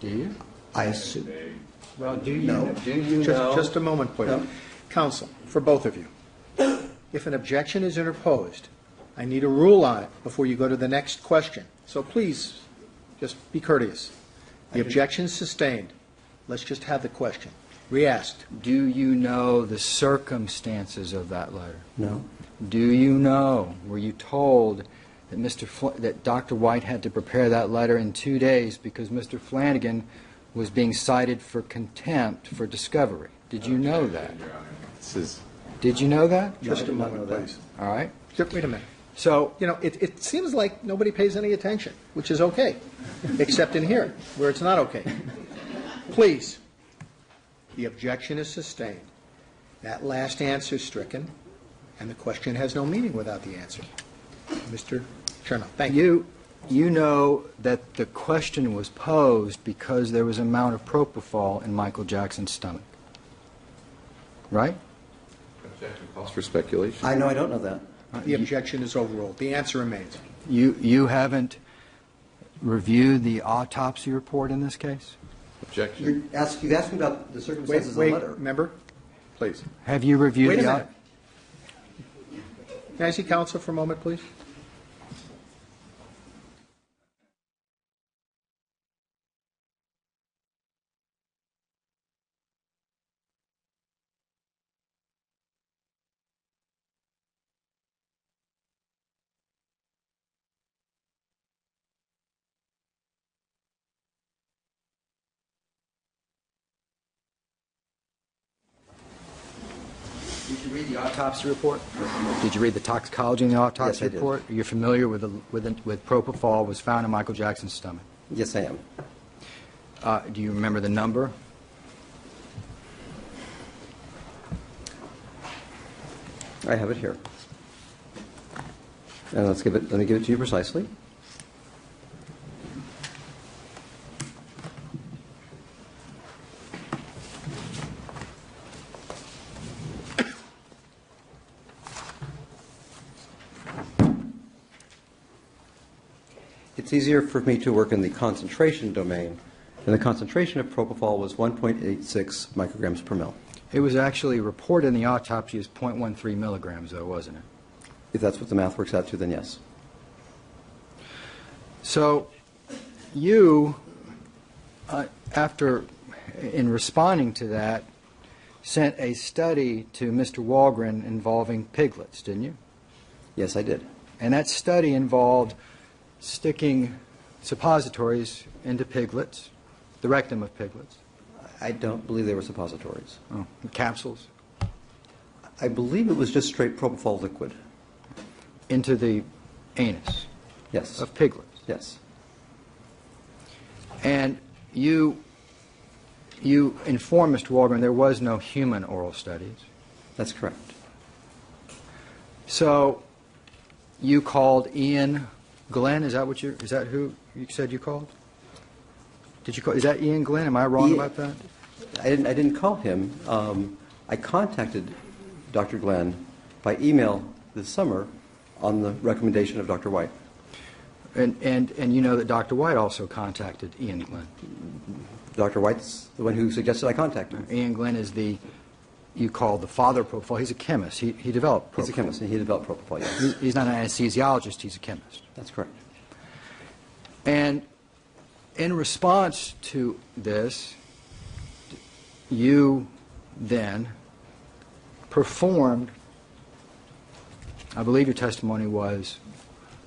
Do you? I assume. Well, do you No. know? Do you know? Just a moment, please. No. Counsel, for both of you, if an objection is interposed, I need a rule on it before you go to the next question. So please, just be courteous. The objection's sustained. Let's just have the question. Re-asked. Do you know the circumstances of that letter? No. Do you know, were you told that that Dr. White had to prepare that letter in 2 days because Mr. Flanagan was being cited for contempt for discovery? Did you know that? Did you know that? Just a moment, please. All right. Just wait a minute. So, You know, it seems like nobody pays any attention, which is okay, except in here, where it's not okay. Please, the objection is sustained. That last answer is stricken, and the question has no meaning without the answer. Mr. Chernow, thank you. you know that the question was posed because there was an amount of propofol in Michael Jackson's stomach. Right? Objection calls for speculation. I know I don't know that. The objection is overruled. The answer remains. You haven't reviewed the autopsy report in this case? Objection. You've asked me about the circumstances of the Wait, letter. member, please. Have you reviewed Wait a the minute. Can I see counsel for a moment, please? Did you read the autopsy report? Did you read the toxicology in the autopsy Yes, I did. report? You're familiar with propofol was found in Michael Jackson's stomach. Yes, I am. Do you remember the number? I have it here. And let me give it to you precisely. It's easier for me to work in the concentration domain, and the concentration of propofol was 1.86 micrograms per mil. It was actually reported in the autopsy as 0.13 milligrams, though, wasn't it? If that's what the math works out to, then yes. So you, in responding to that, sent a study to Mr. Walgren involving piglets, didn't you? Yes, I did. And that study involved sticking suppositories into piglets, the rectum of piglets. I don't believe they were suppositories. Oh, capsules I believe it was just straight propofol liquid. into the anus Yes. of piglets. Yes. And you informed Mr. Walgren there was no human oral studies. That's correct. So you called Ian Glenn. Is that who you said you called? Did you call? Is that Ian Glenn? Am I wrong about that? I didn't call him. I contacted Dr. Glenn by email this summer on the recommendation of Dr. White. And you know that Dr. White also contacted Ian Glenn. Dr. White's the one who suggested I contact him. Ian Glenn is you call the father propofol. He's a chemist. He developed propofol. He's a chemist, and he developed propofol, yes. He's not an anesthesiologist. He's a chemist. That's correct. And in response to this, you then performed, I believe your testimony was,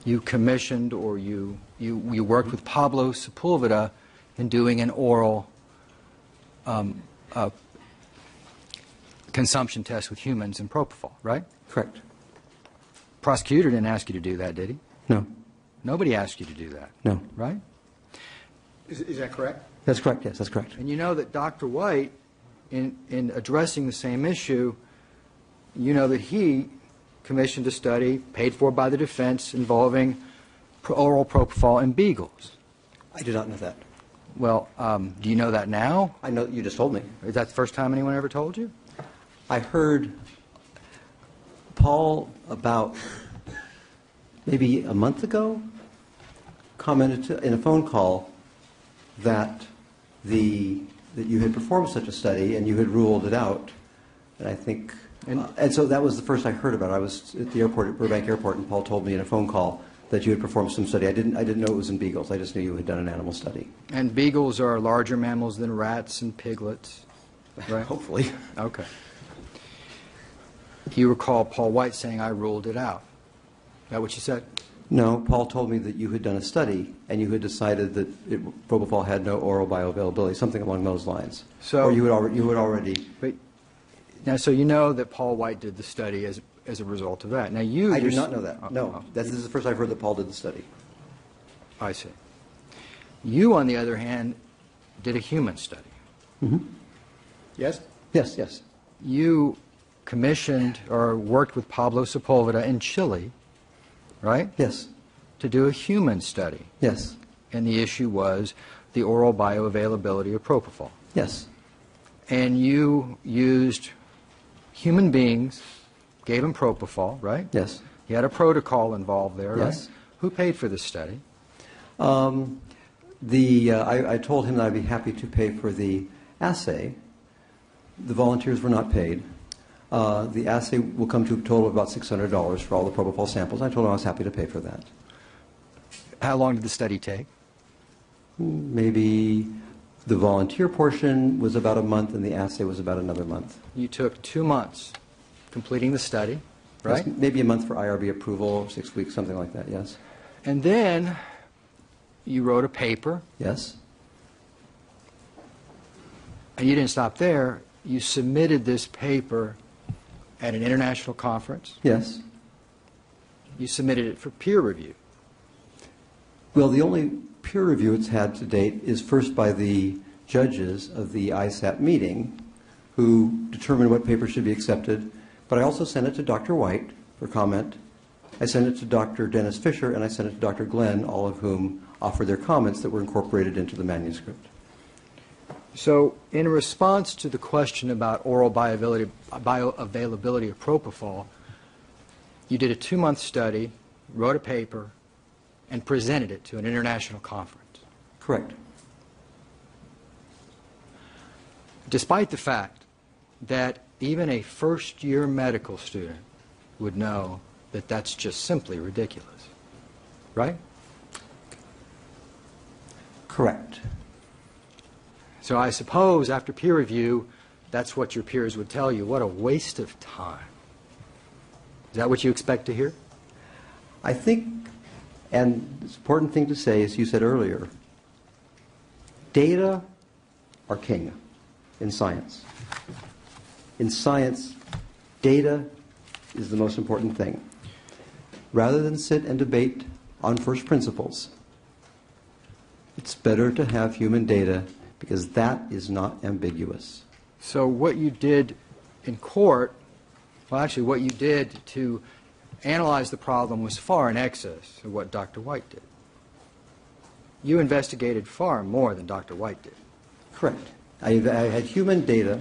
you commissioned or you worked with Pablo Sepulveda in doing an oral consumption test with humans in propofol, right? Correct. Prosecutor didn't ask you to do that, did he? No. Nobody asked you to do that. No. Right? Is that correct? That's correct, yes, that's correct. And you know that Dr. White, in addressing the same issue, you know that he commissioned a study paid for by the defense involving oral propofol in beagles. I did not know that. Well, do you know that now? I know you just told me. Is that the first time anyone ever told you? I heard Paul about maybe a month ago commented in a phone call that that you had performed such a study and you had ruled it out. And I think, and so that was the first I heard about it. I was at the airport, at Burbank Airport, and Paul told me in a phone call that you had performed some study. I didn't know it was in beagles. I just knew you had done an animal study. And beagles are larger mammals than rats and piglets, right? Hopefully. Okay. You recall Paul White saying, I ruled it out. Is that what you said? No, Paul told me that you had done a study and you had decided that propofol had no oral bioavailability, something along those lines. So, or you had already. But, now, so you know that Paul White did the study as a result of that. Now you. I do not know that. No, this is the first I've heard that Paul did the study. I see. You, on the other hand, did a human study. Mm-hmm. Yes? Yes, yes. You commissioned or worked with Pablo Sepulveda in Chile, right? Yes. To do a human study. Yes. And the issue was the oral bioavailability of propofol. Yes. And you used human beings, gave them propofol, right? Yes. You had a protocol involved there, Yes. right? Who paid for this study? I told him that I'd be happy to pay for the assay. The volunteers were not paid. The assay will come to a total of about $600 for all the propofol samples. I told him I was happy to pay for that. How long did the study take? Maybe the volunteer portion was about a month and the assay was about another month. You took 2 months completing the study, right? Yes, maybe a month for IRB approval, 6 weeks, something like that, yes. And then you wrote a paper, Yes. and you didn't stop there. You submitted this paper at an international conference. Yes. You submitted it for peer review. Well, the only peer review it's had to date is first by the judges of the ISAP meeting who determined what paper should be accepted. But I also sent it to Dr. White for comment. I sent it to Dr. Dennis Fisher, and I sent it to Dr. Glenn, all of whom offered their comments that were incorporated into the manuscript. So in response to the question about oral bioavailability of propofol, you did a 2-month study, wrote a paper, and presented it to an international conference. Correct. Despite the fact that even a first-year medical student would know that that's just simply ridiculous, right? Correct. So I suppose after peer review, that's what your peers would tell you. What a waste of time. Is that what you expect to hear? I think, and the important thing to say, as you said earlier, data are king in science. In science, data is the most important thing. Rather than sit and debate on first principles, it's better to have human data because that is not ambiguous. So what you did in court, well, actually what you did to analyze the problem was far in excess of what Dr. White did. You investigated far more than Dr. White did. Correct. I had human data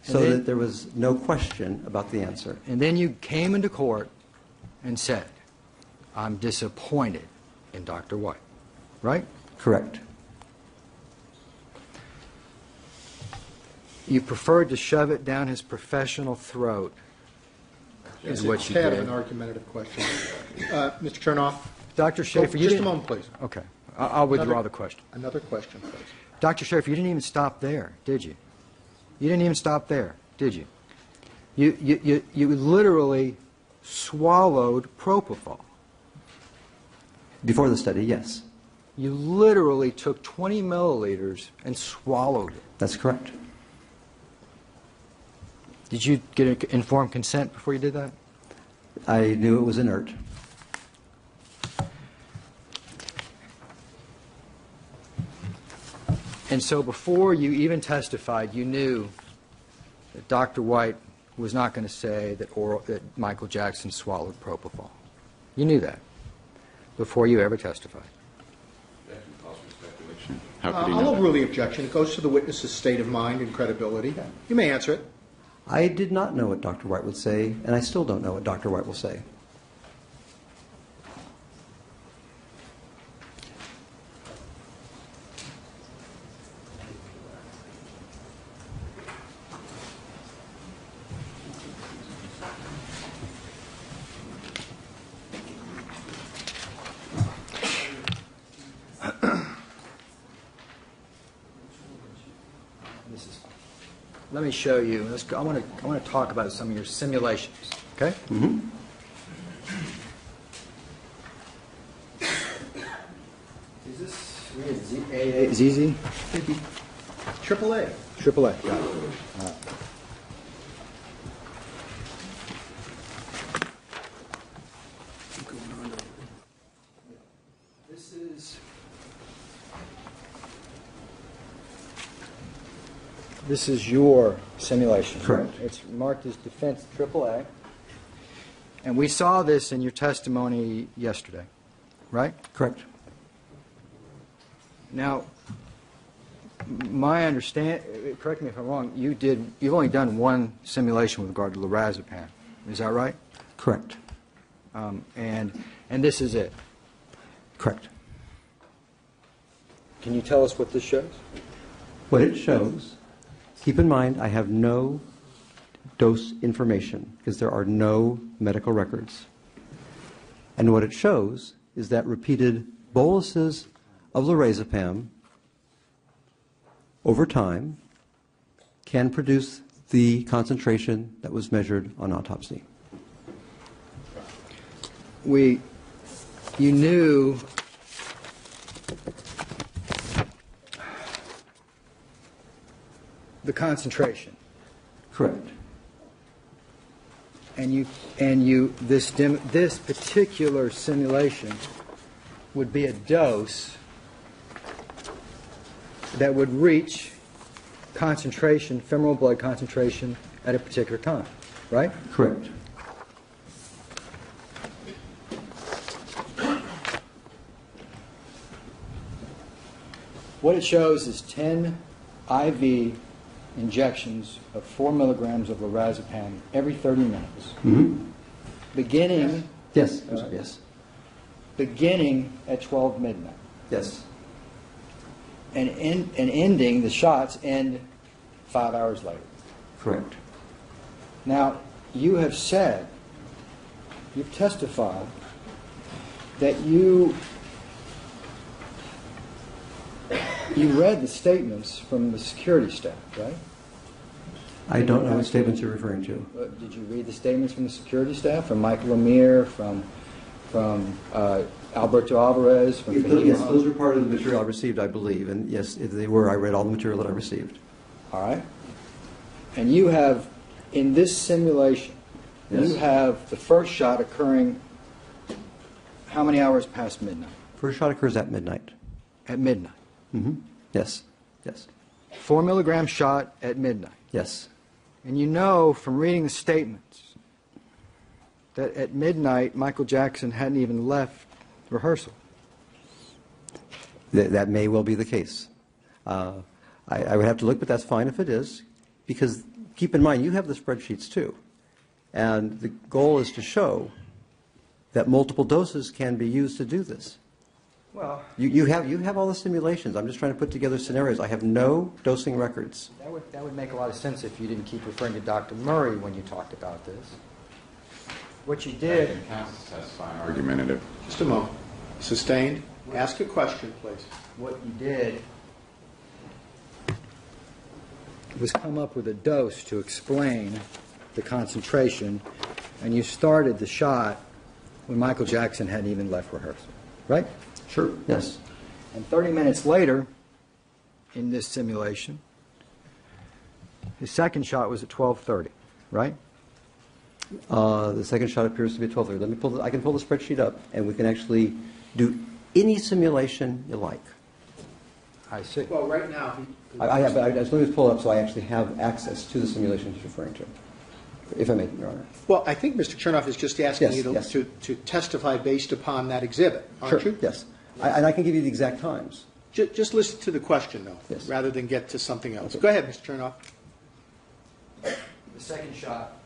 so then, that there was no question about the answer. And then you came into court and said, I'm disappointed in Dr. White, right? Correct. You preferred to shove it down his professional throat, is what you It's a tad did. of an argumentative question. Mr. Chernoff? Dr. Schaefer, you Just a didn't... moment, please. Okay. I'll withdraw Another- the question. Another question, please. Dr. Shafer, you didn't even stop there, did you? You didn't even stop there, did you? You literally swallowed propofol. Before the study, yes. You literally took 20 milliliters and swallowed it. That's correct. Did you get informed consent before you did that? I knew it was inert. And so before you even testified, you knew that Dr. White was not going to say that Michael Jackson swallowed propofol. You knew that before you ever testified. How could he I'll know? overrule the objection. It goes to the witness's state of mind and credibility. You may answer it. I did not know what Dr. White would say, and I still don't know what Dr. White will say. This is fine. Let me show you. Let's go. I want to talk about some of your simulations. Okay. Mm-hmm. Is this ZZ? Triple A. Triple A. Got it. All right. This is your simulation. Correct. Right? It's marked as Defense AAA. And we saw this in your testimony yesterday, right? Correct. Now, my correct me if I'm wrong, you've only done one simulation with regard to lorazepam. Is that right? Correct. And this is it. Correct. Can you tell us what this shows? What it shows, keep in mind, I have no dose information because there are no medical records. And what it shows is that repeated boluses of lorazepam over time can produce the concentration that was measured on autopsy. You knew the concentration. Correct. And this particular simulation would be a dose that would reach concentration, femoral blood concentration at a particular time, right? Correct. What it shows is 10 IV injections of 4 milligrams of lorazepam every 30 minutes, beginning Yes. Yes. beginning at 12 midnight, Yes. and ending, the shots end 5 hours later. Correct. Now, you've testified that you read the statements from the security staff, right? I don't know what statements you're referring to. Did you read the statements from the security staff, from Michael Lemire, from Alberto Alvarez, from Fahim Yes, Hunt? those were part of the material I received, I believe. And yes, if they were, I read all the material that I received. All right. And you have, in this simulation, Yes. you have the first shot occurring how many hours past midnight? First shot occurs at midnight. At midnight. Yes. Yes. 4 milligram shot at midnight. Yes. And you know from reading the statements that at midnight Michael Jackson hadn't even left rehearsal. That may well be the case. I would have to look, but that's fine if it is, because keep in mind, you have the spreadsheets too. And the goal is to show that multiple doses can be used to do this. Well, You have all the simulations. I'm just trying to put together scenarios. I have no dosing records. that would make a lot of sense if you didn't keep referring to Dr. Murray when you talked about this. What you did... Argumentative. Just a moment. Sustained. Ask a question, please. What you did was come up with a dose to explain the concentration, and you started the shot when Michael Jackson hadn't even left rehearsal, right? Sure. Yes. And 30 minutes later, in this simulation, his second shot was at 12:30, right? The second shot appears to be at 12:30. Let me I can pull the spreadsheet up, and we can actually do any simulation you like. I see. Well, right now, I have, but as long as pull it up so I actually have access to the simulation he's referring to, if I may, Your Honor. well, I think Mr. Chernoff is just asking Yes, you yes. to testify based upon that exhibit, aren't Sure, you? yes. And I can give you the exact times. Just listen to the question, though, Yes. rather than get to something else. Go ahead, Mr. Chernoff. The second shot